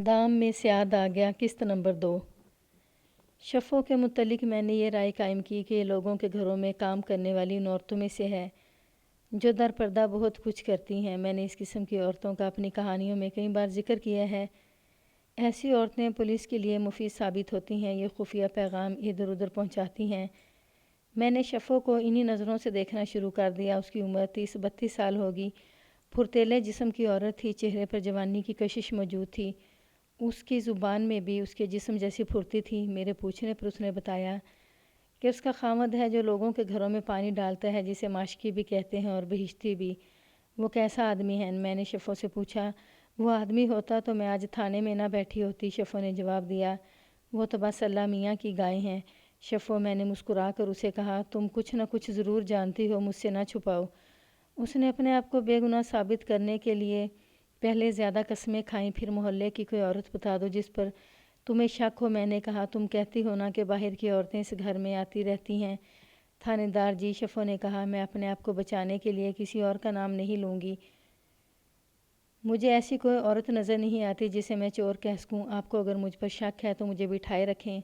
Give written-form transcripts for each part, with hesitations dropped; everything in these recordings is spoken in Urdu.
دام میں سیاد آ گیا۔ قسط نمبر 2۔ شفوں کے متعلق میں نے یہ رائے قائم کی کہ یہ لوگوں کے گھروں میں کام کرنے والی ان عورتوں میں سے ہے جو در پردہ بہت کچھ کرتی ہیں۔ میں نے اس قسم کی عورتوں کا اپنی کہانیوں میں کئی بار ذکر کیا ہے۔ ایسی عورتیں پولیس کے لیے مفید ثابت ہوتی ہیں۔ یہ خفیہ پیغام ادھر ادھر پہنچاتی ہیں۔ میں نے شفوں کو انہی نظروں سے دیکھنا شروع کر دیا۔ اس کی عمر 30-32 سال ہوگی۔ پھرتیلے جسم کی عورت تھی، چہرے پر جوانی کی کشش موجود تھی۔ اس کی زبان میں بھی اس کے جسم جیسی پھرتی تھی۔ میرے پوچھنے پر اس نے بتایا کہ اس کا خاوند ہے جو لوگوں کے گھروں میں پانی ڈالتا ہے، جسے ماشکی بھی کہتے ہیں اور بہشتی بھی۔ وہ کیسا آدمی ہے؟ میں نے شفوں سے پوچھا۔ وہ آدمی ہوتا تو میں آج تھانے میں نہ بیٹھی ہوتی، شفوں نے جواب دیا۔ وہ تو بس اللہ میاں کی گائے ہیں۔ شفوں، میں نے مسکرا کر اسے کہا، تم کچھ نہ کچھ ضرور جانتی ہو، مجھ سے نہ چھپاؤ۔ اس نے اپنے آپ کو بے گناہ ثابت کرنے کے لیے پہلے زیادہ قسمیں کھائیں، پھر محلے کی کوئی عورت بتا دو جس پر تمہیں شک ہو۔ میں نے کہا، تم کہتی ہو نا کہ باہر کی عورتیں اس گھر میں آتی رہتی ہیں۔ تھانے دار جی، شفوں نے کہا، میں اپنے آپ کو بچانے کے لیے کسی اور کا نام نہیں لوں گی۔ مجھے ایسی کوئی عورت نظر نہیں آتی جسے میں چور کہہ سکوں۔ آپ کو اگر مجھ پر شک ہے تو مجھے بٹھائے رکھیں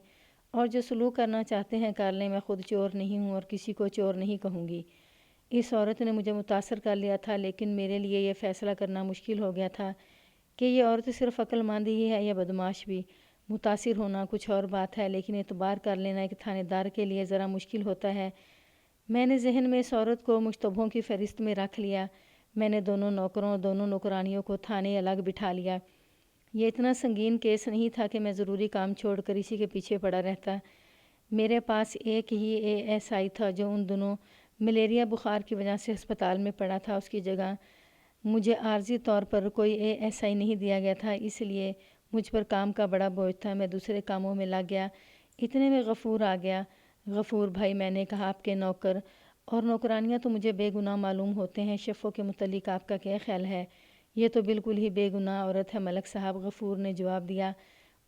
اور جو سلوک کرنا چاہتے ہیں کر لیں۔ میں خود چور نہیں ہوں اور کسی کو چور نہیں کہوں گی۔ اس عورت نے مجھے متاثر کر لیا تھا، لیکن میرے لیے یہ فیصلہ کرنا مشکل ہو گیا تھا کہ یہ عورت صرف عقل مند ہی ہے یا بدمعاش بھی۔ متاثر ہونا کچھ اور بات ہے، لیکن اعتبار کر لینا ایک تھانے دار کے لیے ذرا مشکل ہوتا ہے۔ میں نے ذہن میں اس عورت کو مشتبہوں کی فہرست میں رکھ لیا۔ میں نے دونوں نوکروں اور دونوں نوکرانیوں کو تھانے الگ بٹھا لیا۔ یہ اتنا سنگین کیس نہیں تھا کہ میں ضروری کام چھوڑ کر اسی کے پیچھے پڑا رہتا۔ میرے پاس ایک ہی ASI تھا جو ان دنوں ملیریا بخار کی وجہ سے ہسپتال میں پڑا تھا۔ اس کی جگہ مجھے عارضی طور پر کوئی ASI نہیں دیا گیا تھا، اس لیے مجھ پر کام کا بڑا بوجھ تھا۔ میں دوسرے کاموں میں لگ گیا۔ اتنے میں غفور آ گیا۔ غفور بھائی، میں نے کہا، آپ کے نوکر اور نوکرانیاں تو مجھے بے گناہ معلوم ہوتے ہیں۔ شفوں کے متعلق آپ کا کیا خیال ہے؟ یہ تو بالکل ہی بے گناہ عورت ہے ملک صاحب، غفور نے جواب دیا۔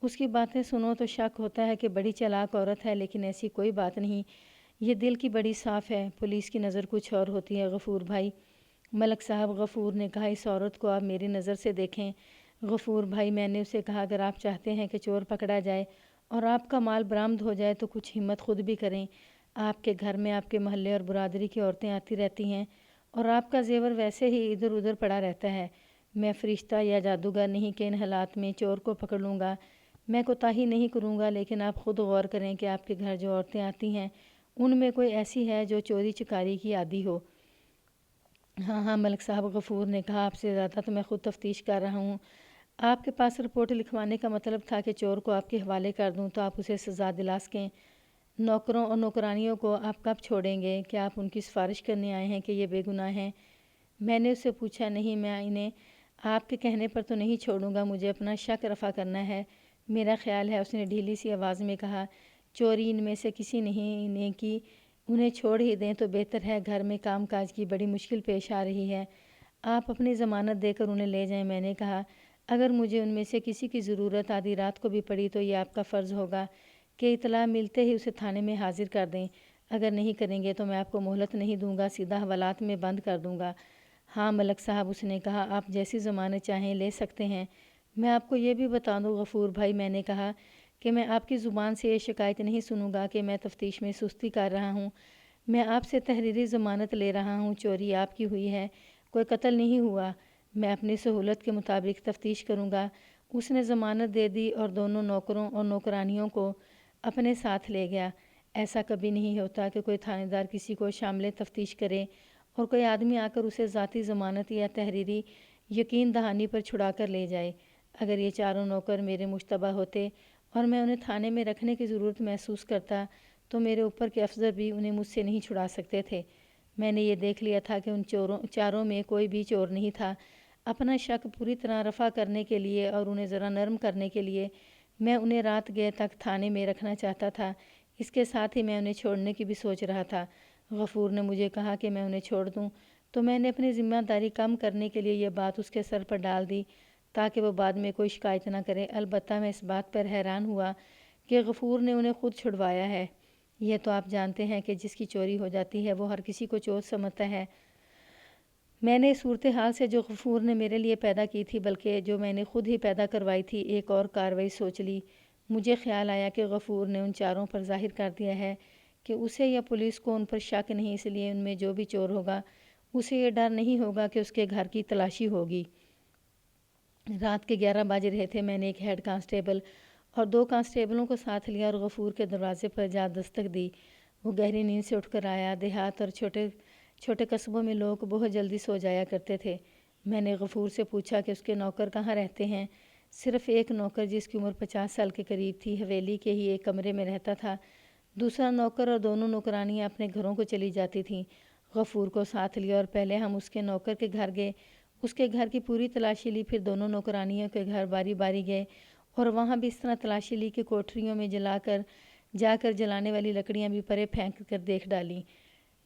اس کی باتیں سنو تو شک ہوتا ہے کہ بڑی چالاک عورت ہے، لیکن ایسی کوئی بات نہیں۔ یہ دل کی بڑی صاف ہے۔ پولیس کی نظر کچھ اور ہوتی ہے غفور بھائی، ملک صاحب، غفور نے کہا۔ اس عورت کو آپ میری نظر سے دیکھیں غفور بھائی، میں نے اسے کہا، اگر آپ چاہتے ہیں کہ چور پکڑا جائے اور آپ کا مال برآمد ہو جائے تو کچھ ہمت خود بھی کریں۔ آپ کے گھر میں آپ کے محلے اور برادری کی عورتیں آتی رہتی ہیں اور آپ کا زیور ویسے ہی ادھر ادھر پڑا رہتا ہے۔ میں فرشتہ یا جادوگر نہیں کہ ان حالات میں چور کو پکڑ لوں گا۔ میں کوتاہی نہیں کروں گا، لیکن آپ خود غور کریں کہ آپ کے گھر جو عورتیں آتی ہیں ان میں کوئی ایسی ہے جو چوری چکاری کی عادی ہو؟ ہاں ہاں ملک صاحب، غفور نے کہا، آپ سے زیادہ تو میں خود تفتیش کر رہا ہوں۔ آپ کے پاس رپورٹ لکھوانے کا مطلب تھا کہ چور کو آپ کے حوالے کر دوں تو آپ اسے سزا دلا سکیں۔ نوکروں اور نوکرانیوں کو آپ کب چھوڑیں گے؟ کیا آپ ان کی سفارش کرنے آئے ہیں کہ یہ بے گناہ ہیں؟ میں نے اس سے پوچھا، نہیں، میں انہیں آپ کے کہنے پر تو نہیں چھوڑوں گا، مجھے اپنا شک رفع کرنا ہے۔ میرا خیال ہے، اس نے ڈھیلی سی آواز میں کہا، چوری ان میں سے کسی نہیں نے کی، انہیں چھوڑ ہی دیں تو بہتر ہے۔ گھر میں کام کاج کی بڑی مشکل پیش آ رہی ہے۔ آپ اپنی ضمانت دے کر انہیں لے جائیں۔ میں نے کہا، اگر مجھے ان میں سے کسی کی ضرورت آدھی رات کو بھی پڑی تو یہ آپ کا فرض ہوگا کہ اطلاع ملتے ہی اسے تھانے میں حاضر کر دیں۔ اگر نہیں کریں گے تو میں آپ کو مہلت نہیں دوں گا، سیدھا حوالات میں بند کر دوں گا۔ ہاں ملک صاحب، اس نے کہا، آپ جیسی ضمانت چاہیں لے سکتے ہیں۔ میں آپ کو یہ بھی بتا دوں غفور بھائی، میں نے کہا، کہ میں آپ کی زبان سے یہ شکایت نہیں سنوں گا کہ میں تفتیش میں سستی کر رہا ہوں۔ میں آپ سے تحریری ضمانت لے رہا ہوں۔ چوری آپ کی ہوئی ہے، کوئی قتل نہیں ہوا۔ میں اپنی سہولت کے مطابق تفتیش کروں گا۔ اس نے ضمانت دے دی اور دونوں نوکروں اور نوکرانیوں کو اپنے ساتھ لے گیا۔ ایسا کبھی نہیں ہوتا کہ کوئی تھانے دار کسی کو شامل تفتیش کرے اور کوئی آدمی آ کر اسے ذاتی ضمانت یا تحریری یقین دہانی پر چھڑا کر لے جائے۔ اگر یہ چاروں نوکر میرے مشتبہ ہوتے اور میں انہیں تھانے میں رکھنے کی ضرورت محسوس کرتا تو میرے اوپر کے افسر بھی انہیں مجھ سے نہیں چھڑا سکتے تھے۔ میں نے یہ دیکھ لیا تھا کہ ان چاروں میں کوئی بھی چور نہیں تھا۔ اپنا شک پوری طرح رفع کرنے کے لیے اور انہیں ذرا نرم کرنے کے لیے میں انہیں رات گئے تک تھانے میں رکھنا چاہتا تھا۔ اس کے ساتھ ہی میں انہیں چھوڑنے کی بھی سوچ رہا تھا۔ غفور نے مجھے کہا کہ میں انہیں چھوڑ دوں تو میں نے اپنی ذمہ داری کم کرنے کے لیے یہ بات اس کے سر پر ڈال دی تاکہ وہ بعد میں کوئی شکایت نہ کرے۔ البتہ میں اس بات پر حیران ہوا کہ غفور نے انہیں خود چھڑوایا ہے۔ یہ تو آپ جانتے ہیں کہ جس کی چوری ہو جاتی ہے وہ ہر کسی کو چور سمجھتا ہے۔ میں نے اس صورتحال سے جو غفور نے میرے لیے پیدا کی تھی بلکہ جو میں نے خود ہی پیدا کروائی تھی ایک اور کارروائی سوچ لی۔ مجھے خیال آیا کہ غفور نے ان چاروں پر ظاہر کر دیا ہے کہ اسے یا پولیس کو ان پر شک نہیں، اس لیے ان میں جو بھی چور ہوگا اسے یہ ڈر نہیں ہوگا کہ اس کے گھر کی تلاشی ہوگی۔ رات کے 11 بج رہے تھے۔ میں نے ایک ہیڈ کانسٹیبل اور 2 کانسٹیبلوں کو ساتھ لیا اور غفور کے دروازے پر جا دستک دی۔ وہ گہری نیند سے اٹھ کر آیا۔ دیہات اور چھوٹے قصبوں میں لوگ بہت جلدی سو جایا کرتے تھے۔ میں نے غفور سے پوچھا کہ اس کے نوکر کہاں رہتے ہیں۔ صرف ایک نوکر جس کی عمر 50 سال کے قریب تھی حویلی کے ہی ایک کمرے میں رہتا تھا۔ دوسرا نوکر اور دونوں نوکرانیاں اپنے گھروں کو چلی جاتی تھیں۔ غفور کو ساتھ لیا اور پہلے ہم اس کے نوکر کے گھر گئے، اس کے گھر کی پوری تلاشی لی، پھر دونوں نوکرانیوں کے گھر باری باری گئے اور وہاں بھی اس طرح تلاشی لی کہ کوٹریوں میں جا کر جلانے والی لکڑیاں بھی پرے پھینک کر دیکھ ڈالیں،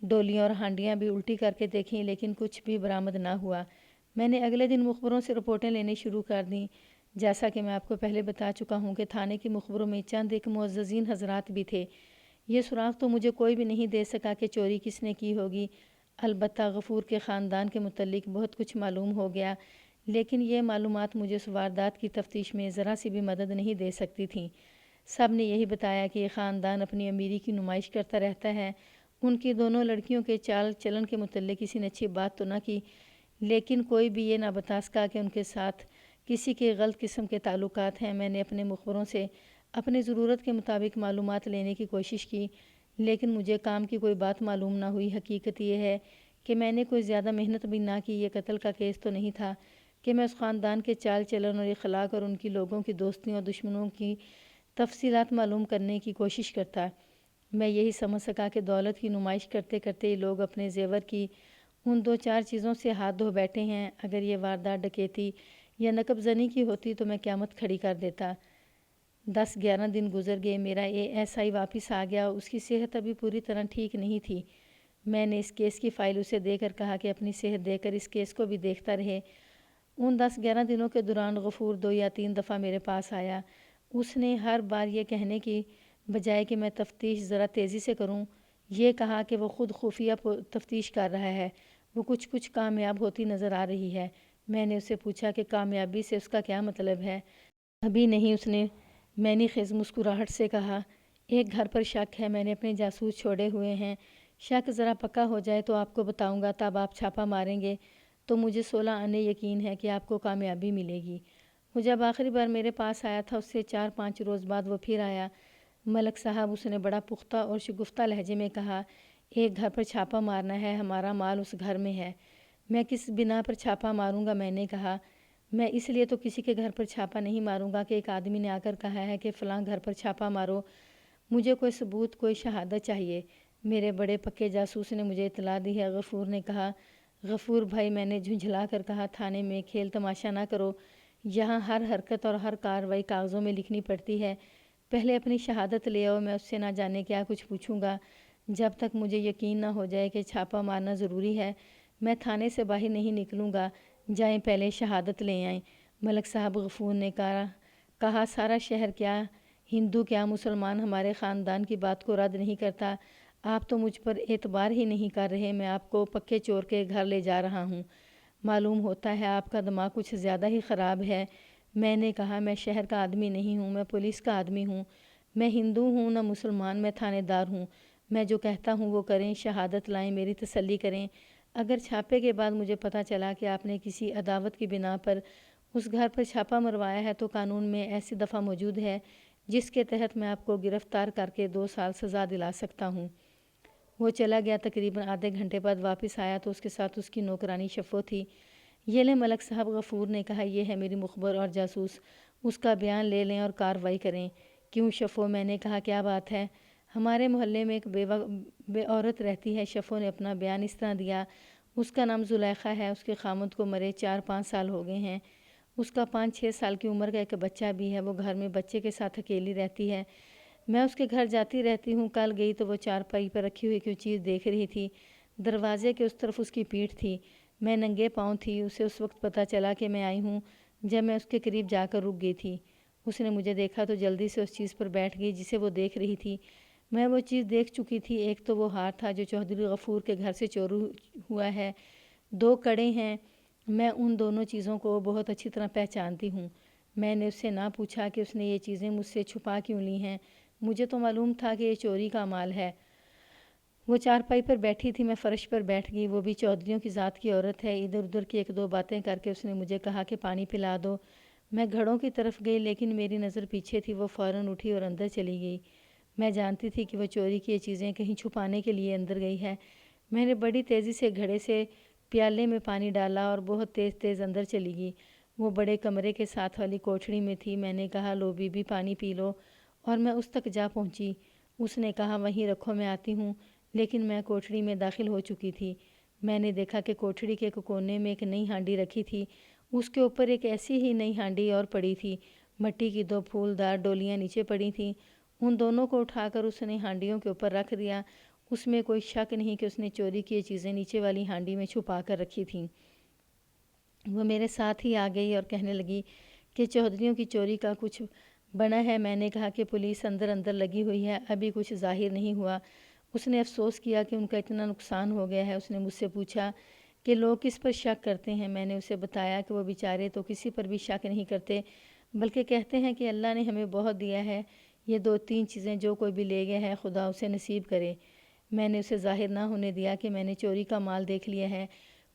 ڈولیاں اور ہانڈیاں بھی الٹی کر کے دیکھیں، لیکن کچھ بھی برآمد نہ ہوا۔ میں نے اگلے دن مخبروں سے رپورٹیں لینے شروع کر دیں۔ جیسا کہ میں آپ کو پہلے بتا چکا ہوں کہ تھانے کی مخبروں میں چند ایک معززین حضرات بھی تھے۔ یہ سراغ تو مجھے کوئی بھی نہیں دے سکا کہ چوری کس نے کی ہوگی۔ البتہ غفور کے خاندان کے متعلق بہت کچھ معلوم ہو گیا، لیکن یہ معلومات مجھے اس واردات کی تفتیش میں ذرا سی بھی مدد نہیں دے سکتی تھیں۔ سب نے یہی بتایا کہ یہ خاندان اپنی امیری کی نمائش کرتا رہتا ہے۔ ان کی دونوں لڑکیوں کے چال چلن کے متعلق کسی نے اچھی بات تو نہ کی، لیکن کوئی بھی یہ نہ بتا سکا کہ ان کے ساتھ کسی کے غلط قسم کے تعلقات ہیں۔ میں نے اپنے مخبروں سے اپنی ضرورت کے مطابق معلومات لینے کی کوشش کی، لیکن مجھے کام کی کوئی بات معلوم نہ ہوئی۔ حقیقت یہ ہے کہ میں نے کوئی زیادہ محنت بھی نہ کی۔ یہ قتل کا کیس تو نہیں تھا کہ میں اس خاندان کے چال چلن اور اخلاق اور ان کی لوگوں کی دوستیوں اور دشمنوں کی تفصیلات معلوم کرنے کی کوشش کرتا۔ میں یہی سمجھ سکا کہ دولت کی نمائش کرتے کرتے یہ لوگ اپنے زیور کی ان 2-4 چیزوں سے ہاتھ دھو بیٹھے ہیں۔ اگر یہ واردات ڈکیتی یا نقب زنی کی ہوتی تو میں قیامت کھڑی کر دیتا۔ 10-11 دن گزر گئے۔ میرا ASI واپس آ گیا۔ اس کی صحت ابھی پوری طرح ٹھیک نہیں تھی۔ میں نے اس کیس کی فائل اسے دے کر کہا کہ اپنی صحت دے کر اس کیس کو بھی دیکھتا رہے۔ ان 10-11 دنوں کے دوران غفور 2 یا 3 دفعہ میرے پاس آیا۔ اس نے ہر بار یہ کہنے کی بجائے کہ میں تفتیش ذرا تیزی سے کروں، یہ کہا کہ وہ خود خفیہ تفتیش کر رہا ہے، وہ کچھ کامیاب ہوتی نظر آ رہی ہے۔ میں نے اس سے پوچھا کہ کامیابی سے اس کا کیا مطلب ہے؟ ابھی نہیں، اس نے مینی خیز مسکراہٹ سے کہا۔ ایک گھر پر شک ہے، میں نے اپنے جاسوس چھوڑے ہوئے ہیں۔ شک ذرا پکا ہو جائے تو آپ کو بتاؤں گا، تب آپ چھاپہ ماریں گے تو مجھے 16 آنے یقین ہے کہ آپ کو کامیابی ملے گی۔ وہ جب آخری بار میرے پاس آیا تھا اس سے 4-5 روز بعد وہ پھر آیا۔ ملک صاحب، اس نے بڑا پختہ اور شگفتہ لہجے میں کہا، ایک گھر پر چھاپہ مارنا ہے، ہمارا مال اس گھر میں ہے۔ میں کس بنا پر چھاپہ ماروں گا؟ میں نے کہا، میں اس لیے تو کسی کے گھر پر چھاپہ نہیں ماروں گا کہ ایک آدمی نے آ کر کہا ہے کہ فلاں گھر پر چھاپہ مارو۔ مجھے کوئی ثبوت، کوئی شہادت چاہیے۔ میرے بڑے پکے جاسوس نے مجھے اطلاع دی ہے۔ غفور نے کہا۔ غفور بھائی، میں نے جھنجھلا کر کہا، تھانے میں کھیل تماشا نہ کرو، یہاں ہر حرکت اور ہر کارروائی کاغذوں میں لکھنی پڑتی ہے۔ پہلے اپنی شہادت لے آؤ، میں اس سے نہ جانے کیا کچھ پوچھوں گا۔ جب تک مجھے یقین نہ ہو جائے کہ چھاپہ مارنا ضروری ہے، میں تھانے سے باہر نہیں نکلوں گا۔ جائیں پہلے شہادت لے آئیں۔ ملک صاحب، غفور نے کہا، سارا شہر کیا ہندو کیا مسلمان ہمارے خاندان کی بات کو رد نہیں کرتا۔ آپ تو مجھ پر اعتبار ہی نہیں کر رہے۔ میں آپ کو پکے چور کے گھر لے جا رہا ہوں۔ معلوم ہوتا ہے آپ کا دماغ کچھ زیادہ ہی خراب ہے۔ میں نے کہا، میں شہر کا آدمی نہیں ہوں، میں پولیس کا آدمی ہوں۔ میں ہندو ہوں نہ مسلمان، میں تھانے دار ہوں۔ میں جو کہتا ہوں وہ کریں، شہادت لائیں، میری تسلی کریں۔ اگر چھاپے کے بعد مجھے پتہ چلا کہ آپ نے کسی عداوت کی بنا پر اس گھر پر چھاپہ مروایا ہے تو قانون میں ایسی دفعہ موجود ہے جس کے تحت میں آپ کو گرفتار کر کے 2 سال سزا دلا سکتا ہوں۔ وہ چلا گیا۔ تقریباً آدھے گھنٹے بعد واپس آیا تو اس کے ساتھ اس کی نوکرانی شفو تھی۔ یہ لیں ملک صاحب، غفور نے کہا، یہ ہے میری مخبر اور جاسوس، اس کا بیان لے لیں اور کارروائی کریں۔ کیوں شفو؟ میں نے کہا، کیا بات ہے؟ ہمارے محلے میں ایک بے عورت رہتی ہے۔ شفو نے اپنا بیان اس طرح دیا، اس کا نام زلیخا ہے، اس کے خامند کو مرے 4-5 سال ہو گئے ہیں۔ اس کا 5-6 سال کی عمر کا ایک بچہ بھی ہے۔ وہ گھر میں بچے کے ساتھ اکیلی رہتی ہے۔ میں اس کے گھر جاتی رہتی ہوں۔ کل گئی تو وہ چارپائی پر رکھی ہوئی کوئی چیز دیکھ رہی تھی۔ دروازے کے اس طرف اس کی پیٹھ تھی۔ میں ننگے پاؤں تھی۔ اسے اس وقت پتہ چلا کہ میں آئی ہوں جب میں اس کے قریب جا کر رک گئی تھی۔ اس نے مجھے دیکھا تو جلدی سے اس چیز پر بیٹھ گئی جسے وہ دیکھ رہی تھی۔ میں وہ چیز دیکھ چکی تھی۔ ایک تو وہ ہار تھا جو چودھری غفور کے گھر سے چوری ہوا ہے، 2 کڑے ہیں، میں ان دونوں چیزوں کو بہت اچھی طرح پہچانتی ہوں۔ میں نے اس سے نہ پوچھا کہ اس نے یہ چیزیں مجھ سے چھپا کیوں لی ہیں، مجھے تو معلوم تھا کہ یہ چوری کا مال ہے۔ وہ چارپائی پر بیٹھی تھی، میں فرش پر بیٹھ گئی۔ وہ بھی چودھریوں کی ذات کی عورت ہے۔ ادھر ادھر کی 1-2 باتیں کر کے اس نے مجھے کہا کہ پانی پلا دو۔ میں گھڑوں کی طرف گئی لیکن میری نظر پیچھے تھی۔ وہ فوراً اٹھی اور اندر چلی گئی۔ میں جانتی تھی کہ وہ چوری کی یہ چیزیں کہیں چھپانے کے لیے اندر گئی ہے۔ میں نے بڑی تیزی سے گھڑے سے پیالے میں پانی ڈالا اور بہت تیز تیز اندر چلی گئی۔ وہ بڑے کمرے کے ساتھ والی کوٹھڑی میں تھی۔ میں نے کہا لو بی بی پانی پی لو، اور میں اس تک جا پہنچی۔ اس نے کہا وہیں رکھو میں آتی ہوں، لیکن میں کوٹھڑی میں داخل ہو چکی تھی۔ میں نے دیکھا کہ کوٹھڑی کے ایک کونے میں ایک نئی ہانڈی رکھی تھی، اس کے اوپر ایک ایسی ہی نئی ہانڈی اور پڑی تھی۔ مٹی کی 2 پھولدار ڈولیاں نیچے پڑی تھیں۔ ان دونوں کو اٹھا کر اس نے ہانڈیوں کے اوپر رکھ دیا۔ اس میں کوئی شک نہیں کہ اس نے چوری کی یہ چیزیں نیچے والی ہانڈی میں چھپا کر رکھی تھیں۔ وہ میرے ساتھ ہی آ گئی اور کہنے لگی کہ چودھریوں کی چوری کا کچھ بنا ہے۔ میں نے کہا کہ پولیس اندر لگی ہوئی ہے، ابھی کچھ ظاہر نہیں ہوا۔ اس نے افسوس کیا کہ ان کا اتنا نقصان ہو گیا ہے۔ اس نے مجھ سے پوچھا کہ لوگ کس پر شک کرتے ہیں۔ میں نے اسے بتایا کہ وہ بیچارے تو کسی پر بھی شک نہیں کرتے، بلکہ کہتے ہیں کہ اللہ نے ہمیں بہت دیا ہے، یہ 2-3 چیزیں جو کوئی بھی لے گیا ہے خدا اسے نصیب کرے۔ میں نے اسے ظاہر نہ ہونے دیا کہ میں نے چوری کا مال دیکھ لیا ہے۔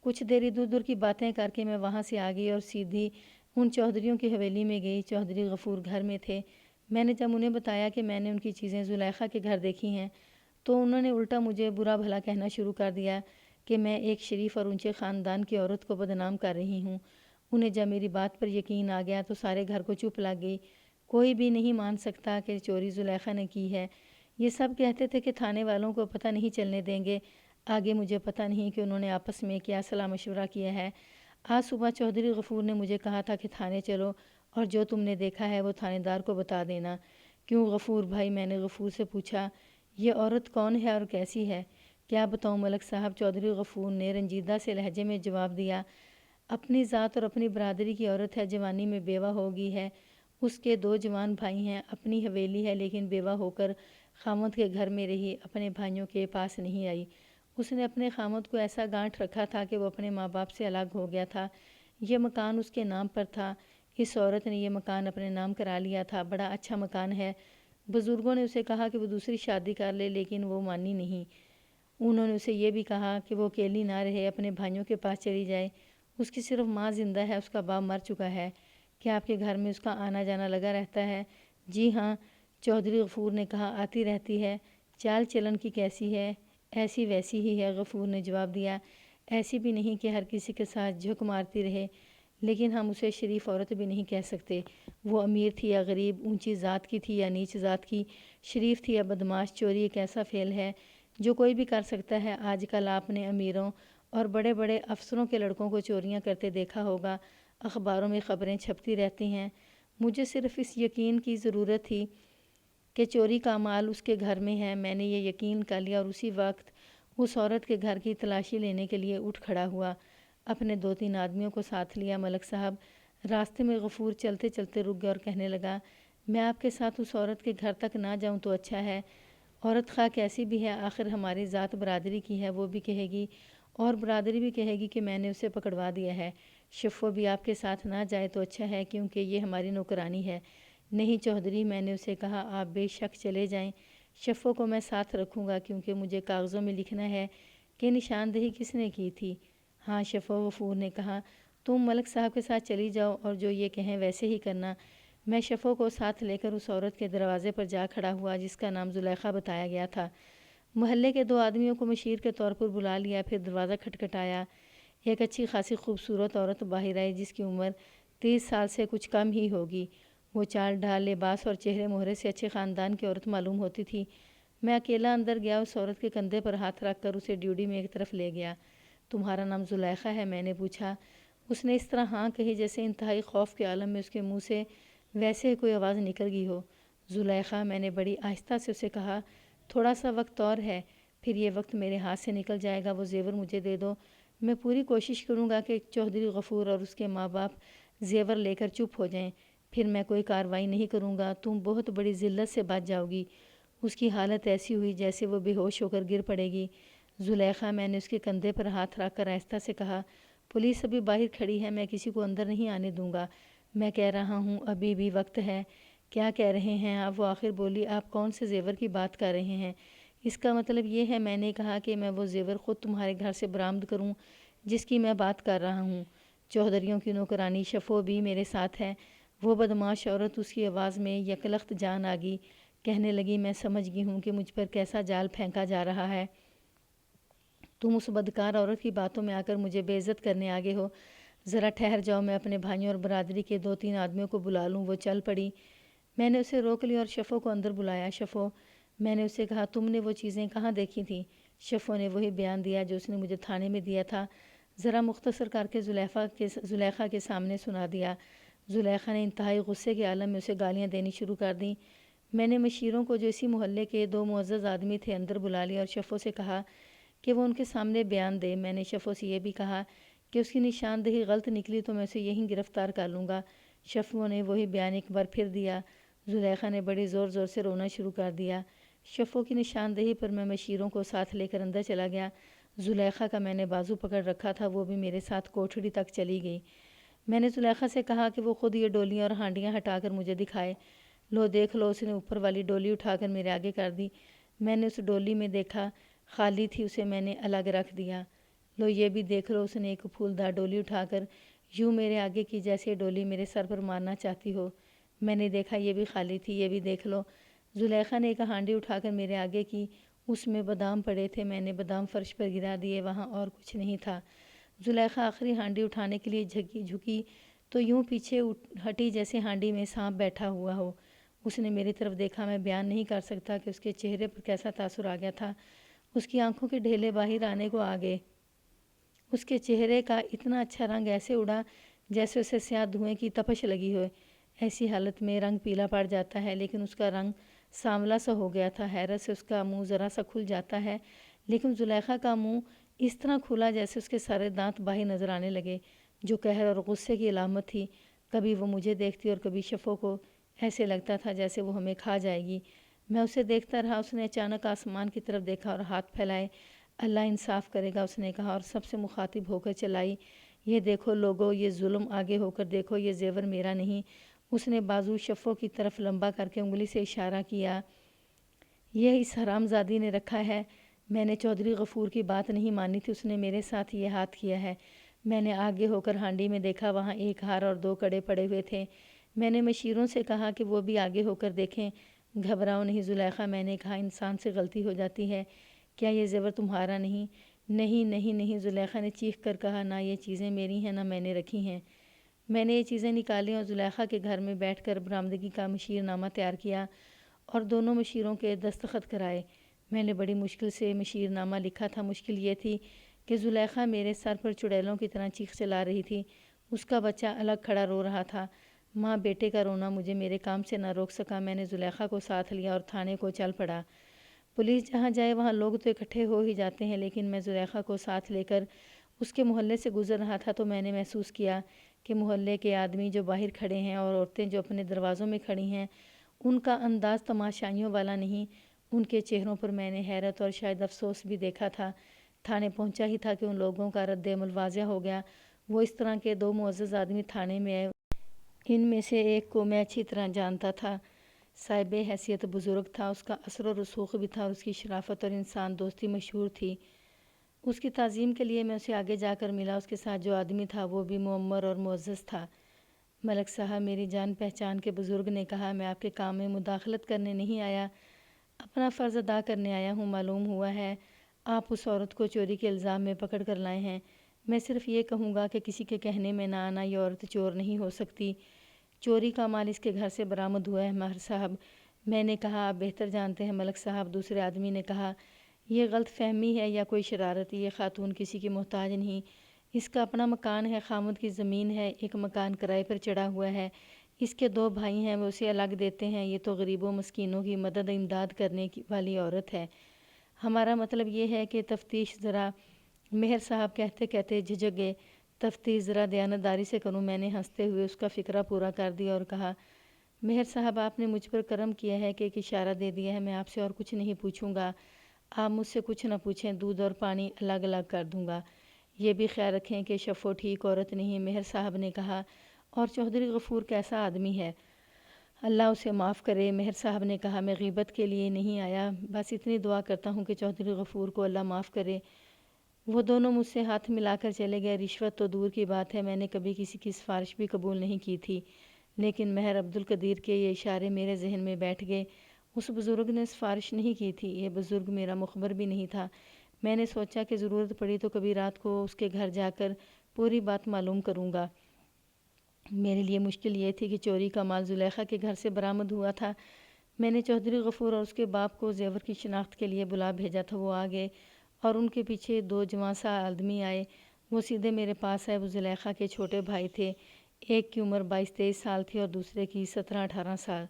کچھ دیر ادھر ادھر کی باتیں کر کے میں وہاں سے آ گئی اور سیدھی ان چودھریوں کی حویلی میں گئی۔ چودھری غفور گھر میں تھے۔ میں نے جب انہیں بتایا کہ میں نے ان کی چیزیں زلیخا کے گھر دیکھی ہیں تو انہوں نے الٹا مجھے برا بھلا کہنا شروع کر دیا کہ میں ایک شریف اور اونچے خاندان کی عورت کو بدنام کر رہی ہوں۔ انہیں جب میری بات پر یقین آ گیا تو سارے گھر کو چپ لگ گئی۔ کوئی بھی نہیں مان سکتا کہ چوری زلیخا نے کی ہے۔ یہ سب کہتے تھے کہ تھانے والوں کو پتہ نہیں چلنے دیں گے۔ آگے مجھے پتہ نہیں کہ انہوں نے آپس میں کیا صلاح مشورہ کیا ہے۔ آج صبح چودھری غفور نے مجھے کہا تھا کہ تھانے چلو اور جو تم نے دیکھا ہے وہ تھانے دار کو بتا دینا۔ کیوں غفور بھائی؟ میں نے غفور سے پوچھا۔ یہ عورت کون ہے اور کیسی ہے؟ کیا بتاؤں ملک صاحب؟ چودھری غفور نے رنجیدہ سے لہجے میں جواب دیا۔ اپنی ذات اور اپنی برادری کی عورت ہے، جوانی میں بیوہ ہو گئی ہے۔ اس کے 2 جوان بھائی ہیں، اپنی حویلی ہے لیکن بیوہ ہو کر خامد کے گھر میں رہی، اپنے بھائیوں کے پاس نہیں آئی۔ اس نے اپنے خامد کو ایسا گانٹھ رکھا تھا کہ وہ اپنے ماں باپ سے الگ ہو گیا تھا۔ یہ مکان اس کے نام پر تھا۔ اس عورت نے یہ مکان اپنے نام کرا لیا تھا۔ بڑا اچھا مکان ہے۔ بزرگوں نے اسے کہا کہ وہ دوسری شادی کر لے لیکن وہ مانی نہیں۔ انہوں نے اسے یہ بھی کہا کہ وہ اکیلی نہ رہے، اپنے بھائیوں کے پاس چلی جائے۔ اس کی صرف ماں زندہ ہے، اس کا باپ مر چکا ہے۔ کیا آپ کے گھر میں اس کا آنا جانا لگا رہتا ہے؟ جی ہاں، چودھری غفور نے کہا، آتی رہتی ہے۔ چال چلن کی کیسی ہے؟ ایسی ویسی ہی ہے، غفور نے جواب دیا۔ ایسی بھی نہیں کہ ہر کسی کے ساتھ جھک مارتی رہے، لیکن ہم اسے شریف عورت بھی نہیں کہہ سکتے۔ وہ امیر تھی یا غریب، اونچی ذات کی تھی یا نیچ ذات کی، شریف تھی یا بدماش۔ چوری ایک ایسا فعل ہے جو کوئی بھی کر سکتا ہے۔ آج کل آپ نے امیروں اور بڑے بڑے افسروں کے لڑکوں کو چوریاں کرتے دیکھا ہوگا، اخباروں میں خبریں چھپتی رہتی ہیں۔ مجھے صرف اس یقین کی ضرورت تھی کہ چوری کا مال اس کے گھر میں ہے۔ میں نے یہ یقین کر لیا اور اسی وقت اس عورت کے گھر کی تلاشی لینے کے لیے اٹھ کھڑا ہوا۔ اپنے 2-3 آدمیوں کو ساتھ لیا۔ ملک صاحب، راستے میں غفور چلتے چلتے رک گیا اور کہنے لگا، میں آپ کے ساتھ اس عورت کے گھر تک نہ جاؤں تو اچھا ہے۔ عورت خواہ کیسی بھی ہے، آخر ہماری ذات برادری کی ہے، وہ بھی کہے گی اور برادری بھی کہے گی کہ میں نے اسے پکڑوا دیا ہے۔ شفو بھی آپ کے ساتھ نہ جائے تو اچھا ہے کیونکہ یہ ہماری نوکرانی ہے۔ نہیں چودھری، میں نے اسے کہا، آپ بے شک چلے جائیں، شفو کو میں ساتھ رکھوں گا کیونکہ مجھے کاغذوں میں لکھنا ہے کہ نشاندہی کس نے کی تھی۔ ہاں شفو، غفور نے کہا، تم ملک صاحب کے ساتھ چلی جاؤ اور جو یہ کہیں ویسے ہی کرنا۔ میں شفو کو ساتھ لے کر اس عورت کے دروازے پر جا کھڑا ہوا جس کا نام زلیخا بتایا گیا تھا۔ محلے کے 2 آدمیوں کو مشیر کے طور پر بلا لیا، پھر دروازہ کھٹکھٹایا۔ ایک اچھی خاصی خوبصورت عورت باہر آئی جس کی عمر 30 سال سے کچھ کم ہی ہوگی۔ وہ چال ڈھال، لباس اور چہرے مہرے سے اچھے خاندان کی عورت معلوم ہوتی تھی۔ میں اکیلا اندر گیا، اس عورت کے کندھے پر ہاتھ رکھ کر اسے ڈیوڈی میں ایک طرف لے گیا۔ تمہارا نام زلیخا ہے؟ میں نے پوچھا۔ اس نے اس طرح ہاں کہی جیسے انتہائی خوف کے عالم میں اس کے منہ سے ویسے ہی کوئی آواز نکل گئی ہو۔ زلیخا، میں نے بڑی آہستہ سے اسے کہا، تھوڑا سا وقت اور ہے، پھر یہ وقت میرے ہاتھ سے نکل جائے گا۔ وہ زیور مجھے دے دو، میں پوری کوشش کروں گا کہ چودھری غفور اور اس کے ماں باپ زیور لے کر چپ ہو جائیں، پھر میں کوئی کارروائی نہیں کروں گا، تم بہت بڑی ذلت سے بچ جاؤ گی۔ اس کی حالت ایسی ہوئی جیسے وہ بے ہوش ہو کر گر پڑے گی۔ زلیخا، میں نے اس کے کندھے پر ہاتھ رکھ کر آہستہ سے کہا، پولیس ابھی باہر کھڑی ہے، میں کسی کو اندر نہیں آنے دوں گا۔ میں کہہ رہا ہوں ابھی بھی وقت ہے۔ کیا کہہ رہے ہیں آپ؟ وہ آخر بولی، آپ کون سے زیور کی بات کر رہے ہیں؟ اس کا مطلب یہ ہے، میں نے کہا کہ میں وہ زیور خود تمہارے گھر سے برآمد کروں جس کی میں بات کر رہا ہوں۔ چودھریوں کی نوکرانی شفو بھی میرے ساتھ ہے۔ وہ بدمعاش عورت، اس کی آواز میں یکلخت جان آ گئی، کہنے لگی، میں سمجھ گئی ہوں کہ مجھ پر کیسا جال پھینکا جا رہا ہے۔ تم اس بدکار عورت کی باتوں میں آ کر مجھے بے عزت کرنے آگے ہو۔ ذرا ٹھہر جاؤ، میں اپنے بھائیوں اور برادری کے 2-3 آدمیوں کو بلا لوں۔ وہ چل پڑی۔ میں نے اسے روک لیا اور شفو کو اندر بلایا۔ شفو، میں نے اسے کہا، تم نے وہ چیزیں کہاں دیکھی تھیں؟ شفو نے وہی بیان دیا جو اس نے مجھے تھانے میں دیا تھا، ذرا مختصر کر کے زلیخا کے سامنے سنا دیا۔ زلیخا نے انتہائی غصے کے عالم میں اسے گالیاں دینی شروع کر دیں۔ میں نے مشیروں کو، جو اسی محلے کے 2 معزز آدمی تھے، اندر بلا لیا اور شفو سے کہا کہ وہ ان کے سامنے بیان دے۔ میں نے شفو سے یہ بھی کہا کہ اس کی نشاندہی غلط نکلی تو میں اسے یہیں گرفتار کر لوں گا۔ شفو نے وہی بیان ایک بار پھر دیا۔ زلیخا نے بڑی زور زور سے رونا شروع کر دیا۔ شفو کی نشاندہی پر میں مشیروں کو ساتھ لے کر اندر چلا گیا۔ زلیخا کا میں نے بازو پکڑ رکھا تھا، وہ بھی میرے ساتھ کوٹھڑی تک چلی گئی۔ میں نے زلیخا سے کہا کہ وہ خود یہ ڈولیاں اور ہانڈیاں ہٹا کر مجھے دکھائے۔ لو دیکھ لو، اس نے اوپر والی ڈولی اٹھا کر میرے آگے کر دی۔ میں نے اس ڈولی میں دیکھا، خالی تھی، اسے میں نے الگ رکھ دیا۔ لو یہ بھی دیکھ لو، اس نے ایک پھولدار ڈولی اٹھا کر یوں میرے آگے کی جیسے ڈولی میرے سر پر مارنا چاہتی ہو۔ میں نے دیکھا یہ بھی خالی تھی، یہ بھی دیکھ لو۔ زلیخا نے ایک ہانڈی اٹھا کر میرے آگے کی، اس میں بادام پڑے تھے، میں نے بادام فرش پر گرا دیے، وہاں اور کچھ نہیں تھا۔ زلیخا آخری ہانڈی اٹھانے کے لیے جھکی تو یوں پیچھے ہٹی جیسے ہانڈی میں سانپ بیٹھا ہوا ہو۔ اس نے میری طرف دیکھا، میں بیان نہیں کر سکتا کہ اس کے چہرے پر کیسا تاثر آ گیا تھا۔ اس کی آنکھوں کے ڈھیلے باہر آنے کو آگے، اس کے چہرے کا اتنا اچھا رنگ ایسے اڑا جیسے اسے سیاہ دھوئیں کی تپش لگی ہوئے۔ ایسی حالت میں رنگ پیلا پڑ جاتا ہے، لیکن اس کا رنگ سانولا سا ہو گیا تھا۔ حیرت سے اس کا منہ ذرا سا کھل جاتا ہے، لیکن زلیخا کا منہ اس طرح کھلا جیسے اس کے سارے دانت باہر نظر آنے لگے، جو قہر اور غصے کی علامت تھی۔ کبھی وہ مجھے دیکھتی اور کبھی شفو کو، ایسے لگتا تھا جیسے وہ ہمیں کھا جائے گی۔ میں اسے دیکھتا رہا۔ اس نے اچانک آسمان کی طرف دیکھا اور ہاتھ پھیلائے۔ اللہ انصاف کرے گا، اس نے کہا، اور سب سے مخاطب ہو کر چلائی، یہ دیکھو لوگو، یہ ظلم، آگے ہو کر دیکھو، یہ زیور میرا نہیں۔ اس نے بازو شفو کی طرف لمبا کر کے انگلی سے اشارہ کیا، یہ اس حرام زادی نے رکھا ہے۔ میں نے چودھری غفور کی بات نہیں مانی تھی، اس نے میرے ساتھ یہ ہاتھ کیا ہے۔ میں نے آگے ہو کر ہانڈی میں دیکھا، وہاں ایک ہار اور 2 کڑے پڑے ہوئے تھے۔ میں نے مشیروں سے کہا کہ وہ بھی آگے ہو کر دیکھیں۔ گھبراؤ نہیں زلیخا، میں نے کہا، انسان سے غلطی ہو جاتی ہے۔ کیا یہ زیور تمہارا نہیں؟ نہیں نہیں نہیں، زلیخا نے چیخ کر کہا، نہ یہ چیزیں میری ہیں، نہ میں نے رکھی ہیں۔ میں نے یہ چیزیں نکالیں اور زلیخا کے گھر میں بیٹھ کر برآمدگی کا مشیر نامہ تیار کیا اور دونوں مشیروں کے دستخط کرائے۔ میں نے بڑی مشکل سے مشیر نامہ لکھا تھا۔ مشکل یہ تھی کہ زلیخا میرے سر پر چڑیلوں کی طرح چیخ چلا رہی تھی۔ اس کا بچہ الگ کھڑا رو رہا تھا۔ ماں بیٹے کا رونا مجھے میرے کام سے نہ روک سکا۔ میں نے زلیخا کو ساتھ لیا اور تھانے کو چل پڑا۔ پولیس جہاں جائے وہاں لوگ تو اکٹھے ہو ہی جاتے ہیں، لیکن میں زلیخا کو ساتھ لے کر اس کے محلے سے گزر رہا تھا تو میں نے محسوس کیا کہ محلے کے آدمی جو باہر کھڑے ہیں اور عورتیں جو اپنے دروازوں میں کھڑی ہیں، ان کا انداز تماشائیوں والا نہیں۔ ان کے چہروں پر میں نے حیرت اور شاید افسوس بھی دیکھا تھا۔ تھانے پہنچا ہی تھا کہ ان لوگوں کا رد عمل واضح ہو گیا۔ وہ اس طرح کے 2 معزز آدمی تھانے میں آئے۔ ان میں سے ایک کو میں اچھی طرح جانتا تھا، صاحب حیثیت بزرگ تھا، اس کا اثر و رسوخ بھی تھا اور اس کی شرافت اور انسان دوستی مشہور تھی۔ اس کی تعظیم کے لیے میں اسے آگے جا کر ملا۔ اس کے ساتھ جو آدمی تھا وہ بھی معمر اور معزز تھا۔ ملک صاحب، میری جان پہچان کے بزرگ نے کہا، میں آپ کے کام میں مداخلت کرنے نہیں آیا، اپنا فرض ادا کرنے آیا ہوں۔ معلوم ہوا ہے آپ اس عورت کو چوری کے الزام میں پکڑ کر لائے ہیں۔ میں صرف یہ کہوں گا کہ کسی کے کہنے میں نہ آنا، یہ عورت چور نہیں ہو سکتی۔ چوری کا مال اس کے گھر سے برآمد ہوا ہے ماہر صاحب۔ میں نے کہا، آپ بہتر جانتے ہیں ملک صاحب۔ دوسرے آدمی نے کہا، یہ غلط فہمی ہے یا کوئی شرارت، یہ خاتون کسی کی محتاج نہیں، اس کا اپنا مکان ہے، خامد کی زمین ہے، ایک مکان کرائے پر چڑھا ہوا ہے، اس کے 2 بھائی ہیں، وہ اسے الگ دیتے ہیں، یہ تو غریبوں مسکینوں کی مدد امداد کرنے والی عورت ہے۔ ہمارا مطلب یہ ہے کہ تفتیش ذرا، مہر صاحب کہتے کہتے جھجک گئے، تفتیش ذرا دیانتداری سے کروں۔ میں نے ہنستے ہوئے اس کا فقرہ پورا کر دیا اور کہا، مہر صاحب آپ نے مجھ پر کرم کیا ہے کہ ایک اشارہ دے دیا ہے، میں آپ سے اور کچھ نہیں پوچھوں گا۔ آپ مجھ سے کچھ نہ پوچھیں، دودھ اور پانی الگ الگ کر دوں گا۔ یہ بھی خیال رکھیں کہ شفو ٹھیک عورت نہیں، مہر صاحب نے کہا۔ اور چودھری غفور کیسا آدمی ہے، اللہ اسے معاف کرے، مہر صاحب نے کہا۔ میں غیبت کے لیے نہیں آیا، بس اتنی دعا کرتا ہوں کہ چودھری غفور کو اللہ معاف کرے۔ وہ دونوں مجھ سے ہاتھ ملا کر چلے گئے۔ رشوت تو دور کی بات ہے، میں نے کبھی کسی کی سفارش بھی قبول نہیں کی تھی، لیکن مہر عبدالقدیر کے یہ اشارے میرے ذہن میں بیٹھ گئے۔ اس بزرگ نے سفارش نہیں کی تھی، یہ بزرگ میرا مخبر بھی نہیں تھا۔ میں نے سوچا کہ ضرورت پڑی تو کبھی رات کو اس کے گھر جا کر پوری بات معلوم کروں گا۔ میرے لیے مشکل یہ تھی کہ چوری کا مال زلیخا کے گھر سے برآمد ہوا تھا۔ میں نے چودھری غفور اور اس کے باپ کو زیور کی شناخت کے لیے بلا بھیجا تھا۔ وہ آ گئے اور ان کے پیچھے دو جوان سا آدمی آئے۔ وہ سیدھے میرے پاس آئے۔ وہ زلیخا کے چھوٹے بھائی تھے۔ ایک کی عمر 22-23 سال تھی اور دوسرے کی 17-18 سال۔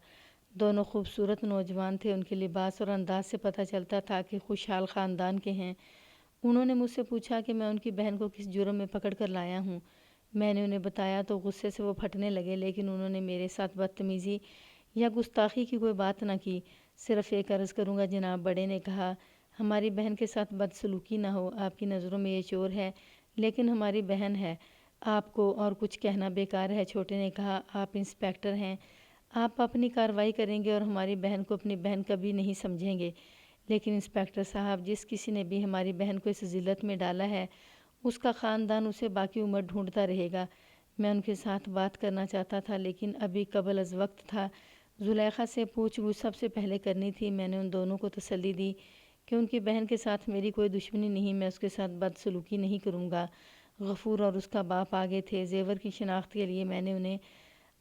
دونوں خوبصورت نوجوان تھے۔ ان کے لباس اور انداز سے پتہ چلتا تھا کہ خوشحال خاندان کے ہیں۔ انہوں نے مجھ سے پوچھا کہ میں ان کی بہن کو کس جرم میں پکڑ کر لایا ہوں۔ میں نے انہیں بتایا تو غصے سے وہ پھٹنے لگے، لیکن انہوں نے میرے ساتھ بدتمیزی یا گستاخی کی کوئی بات نہ کی۔ صرف ایک عرض کروں گا جناب، بڑے نے کہا، ہماری بہن کے ساتھ بدسلوکی نہ ہو۔ آپ کی نظروں میں یہ چور ہے، لیکن ہماری بہن ہے، آپ کو اور کچھ کہنا بیکار ہے۔ چھوٹے نے کہا، آپ انسپیکٹر ہیں، آپ اپنی کارروائی کریں گے اور ہماری بہن کو اپنی بہن کبھی نہیں سمجھیں گے، لیکن انسپیکٹر صاحب، جس کسی نے بھی ہماری بہن کو اس ذلت میں ڈالا ہے، اس کا خاندان اسے باقی عمر ڈھونڈتا رہے گا۔ میں ان کے ساتھ بات کرنا چاہتا تھا، لیکن ابھی قبل از وقت تھا۔ زلیخا سے پوچھ گچھ سب سے پہلے کرنی تھی۔ میں نے ان دونوں کو تسلی دی کہ ان کی بہن کے ساتھ میری کوئی دشمنی نہیں، میں اس کے ساتھ بدسلوکی نہیں کروں گا۔ غفور اور اس کا باپ آگے تھے۔ زیور کی شناخت کے لیے میں نے انہیں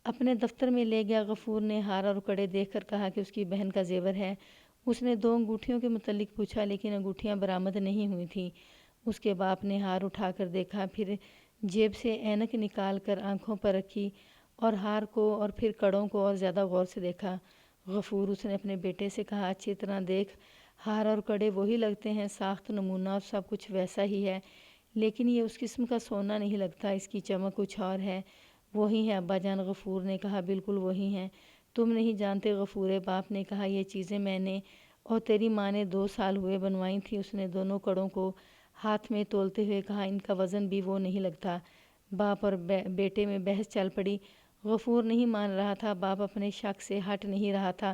اپنے دفتر میں لے گیا۔ غفور نے ہار اور کڑے دیکھ کر کہا کہ اس کی بہن کا زیور ہے۔ اس نے 2 انگوٹھیوں کے متعلق پوچھا، لیکن انگوٹھیاں برآمد نہیں ہوئی تھیں۔ اس کے باپ نے ہار اٹھا کر دیکھا، پھر جیب سے اینک نکال کر آنکھوں پر رکھی اور ہار کو اور پھر کڑوں کو اور زیادہ غور سے دیکھا۔ غفور، اس نے اپنے بیٹے سے کہا، اچھی طرح دیکھ، ہار اور کڑے وہی لگتے ہیں، ساخت، نمونہ اور سب کچھ ویسا ہی ہے، لیکن یہ اس قسم کا سونا نہیں لگتا، اس کی چمک کچھ اور ہے۔ وہی ہیں ابا جان، غفور نے کہا، بالکل وہی ہیں، تم نہیں جانتے غفورے، باپ نے کہا، یہ چیزیں میں نے اور تیری ماں نے 2 سال ہوئے بنوائی تھیں۔ اس نے دونوں کڑوں کو ہاتھ میں تولتے ہوئے کہا، ان کا وزن بھی وہ نہیں لگتا۔ باپ اور بیٹے میں بحث چل پڑی۔ غفور نہیں مان رہا تھا، باپ اپنے شک سے ہٹ نہیں رہا تھا۔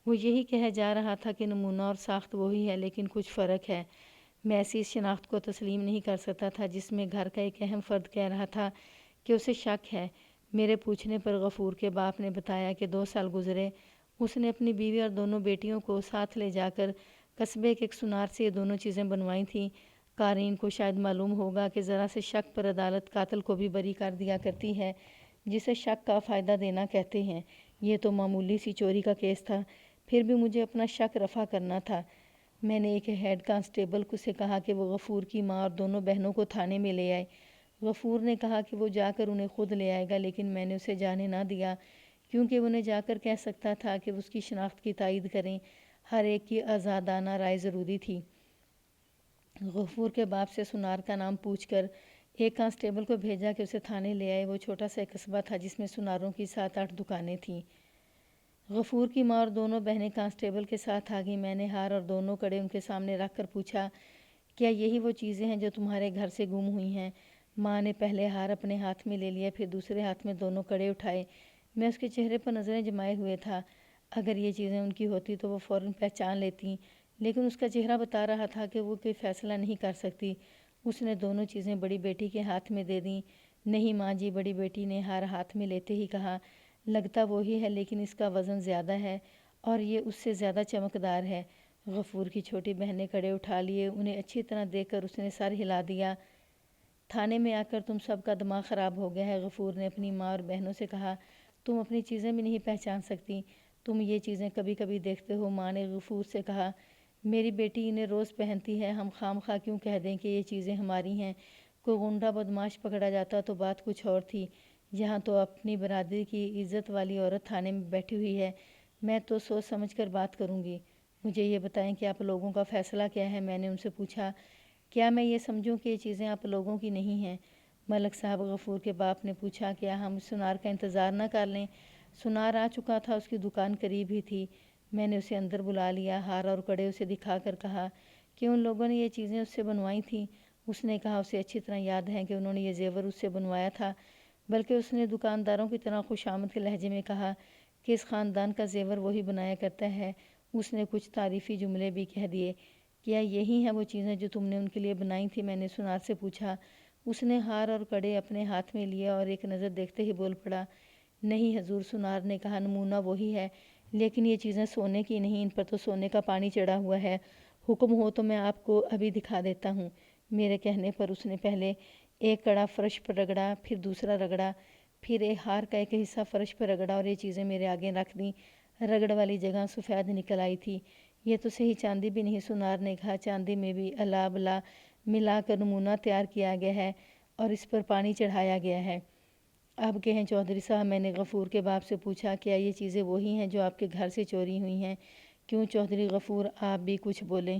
وہ یہی کہہ جا رہا تھا کہ نمونہ اور ساخت وہی ہے، لیکن کچھ فرق ہے۔ میں ایسی اس شناخت کو تسلیم نہیں کر سکتا تھا جس میں گھر کا ایک اہم فرد کہہ رہا تھا کہ اسے شک ہے۔ میرے پوچھنے پر غفور کے باپ نے بتایا کہ 2 سال گزرے، اس نے اپنی بیوی اور دونوں بیٹیوں کو ساتھ لے جا کر قصبے کے ایک سنار سے یہ دونوں چیزیں بنوائی تھیں۔ قارئین کو شاید معلوم ہوگا کہ ذرا سے شک پر عدالت قاتل کو بھی بری کر دیا کرتی ہے، جسے شک کا فائدہ دینا کہتے ہیں۔ یہ تو معمولی سی چوری کا کیس تھا، پھر بھی مجھے اپنا شک رفع کرنا تھا۔ میں نے ایک ہیڈ کانسٹیبل سے کہا کہ وہ غفور کی ماں اور دونوں بہنوں کو تھانے میں لے آئے۔ غفور نے کہا کہ وہ جا کر انہیں خود لے آئے گا، لیکن میں نے اسے جانے نہ دیا، کیونکہ وہ انہیں جا کر کہہ سکتا تھا کہ وہ اس کی شناخت کی تائید کریں۔ ہر ایک کی آزادانہ رائے ضروری تھی۔ غفور کے باپ سے سنار کا نام پوچھ کر ایک کانسٹیبل کو بھیجا کہ اسے تھانے لے آئے۔ وہ چھوٹا سا ایک قصبہ تھا جس میں سناروں کی 7-8 دکانیں تھیں۔ غفور کی ماں اور دونوں بہنیں کانسٹیبل کے ساتھ آ گئیں۔ میں نے ہار اور دونوں کڑے ان کے سامنے رکھ کر پوچھا، کیا یہی وہ چیزیں ہیں جو تمہارے گھر سے گم ہوئی ہیں؟ ماں نے پہلے ہار اپنے ہاتھ میں لے لیا، پھر دوسرے ہاتھ میں دونوں کڑے اٹھائے۔ میں اس کے چہرے پر نظریں جمائے ہوئے تھا۔ اگر یہ چیزیں ان کی ہوتی تو وہ فوراً پہچان لیتی، لیکن اس کا چہرہ بتا رہا تھا کہ وہ کوئی فیصلہ نہیں کر سکتی۔ اس نے دونوں چیزیں بڑی بیٹی کے ہاتھ میں دے دیں۔ نہیں ماں جی، بڑی بیٹی نے ہار ہاتھ میں لیتے ہی کہا، لگتا وہی ہے، لیکن اس کا وزن زیادہ ہے اور یہ اس سے زیادہ چمکدار ہے۔ غفور کی چھوٹی بہن نے کڑے اٹھا لیے، انہیں اچھی طرح دیکھ کر اس نے سر ہلا دیا۔ تھانے میں آ کر تم سب کا دماغ خراب ہو گیا ہے، غفور نے اپنی ماں اور بہنوں سے کہا، تم اپنی چیزیں بھی نہیں پہچان سکتی، تم یہ چیزیں کبھی کبھی دیکھتے ہو۔ ماں نے غفور سے کہا، میری بیٹی انہیں روز پہنتی ہے، ہم خام خواہ کیوں کہہ دیں کہ یہ چیزیں ہماری ہیں؟ کوئی غنڈہ بدماش پکڑا جاتا تو بات کچھ اور تھی، یہاں تو اپنی برادری کی عزت والی عورت تھانے میں بیٹھی ہوئی ہے، میں تو سوچ سمجھ کر بات کروں گی۔ مجھے یہ بتائیں کہ آپ لوگوں کا فیصلہ کیا ہے؟ میں نے ان سے پوچھا، کیا میں یہ سمجھوں کہ یہ چیزیں آپ لوگوں کی نہیں ہیں؟ ملک صاحب، غفور کے باپ نے پوچھا، کیا ہم سنار کا انتظار نہ کر لیں؟ سنار آ چکا تھا، اس کی دکان قریب ہی تھی۔ میں نے اسے اندر بلا لیا، ہار اور کڑے اسے دکھا کر کہا، کہ ان لوگوں نے یہ چیزیں اس سے بنوائی تھیں۔ اس نے کہا اسے اچھی طرح یاد ہے کہ انہوں نے یہ زیور اس سے بنوایا تھا، بلکہ اس نے دکانداروں کی طرح خوش آمد کے لہجے میں کہا کہ اس خاندان کا زیور وہی بنایا کرتا ہے۔ اس نے کچھ تعریفی جملے بھی کہہ دیے۔ کیا یہی ہیں وہ چیزیں جو تم نے ان کے لیے بنائی تھی؟ میں نے سونار سے پوچھا۔ اس نے ہار اور کڑے اپنے ہاتھ میں لیا اور ایک نظر دیکھتے ہی بول پڑا، نہیں حضور۔ سونار نے کہا، نمونہ وہی ہے، لیکن یہ چیزیں سونے کی نہیں، ان پر تو سونے کا پانی چڑھا ہوا ہے۔ حکم ہو تو میں آپ کو ابھی دکھا دیتا ہوں۔ میرے کہنے پر اس نے پہلے ایک کڑا فرش پر رگڑا، پھر دوسرا رگڑا، پھر ایک ہار کا ایک حصہ فرش پر رگڑا اور یہ چیزیں میرے آگے رکھ دیں۔ رگڑ والی جگہ سفید نکل آئی تھی۔ یہ تو صحیح چاندی بھی نہیں، سونار نے کہا، چاندی میں بھی الا بلا ملا کر نمونہ تیار کیا گیا ہے اور اس پر پانی چڑھایا گیا ہے۔ اب کہیں چودھری صاحب، میں نے غفور کے باپ سے پوچھا، کیا یہ چیزیں وہی ہیں جو آپ کے گھر سے چوری ہوئی ہیں؟ کیوں چودھری غفور، آپ بھی کچھ بولیں؟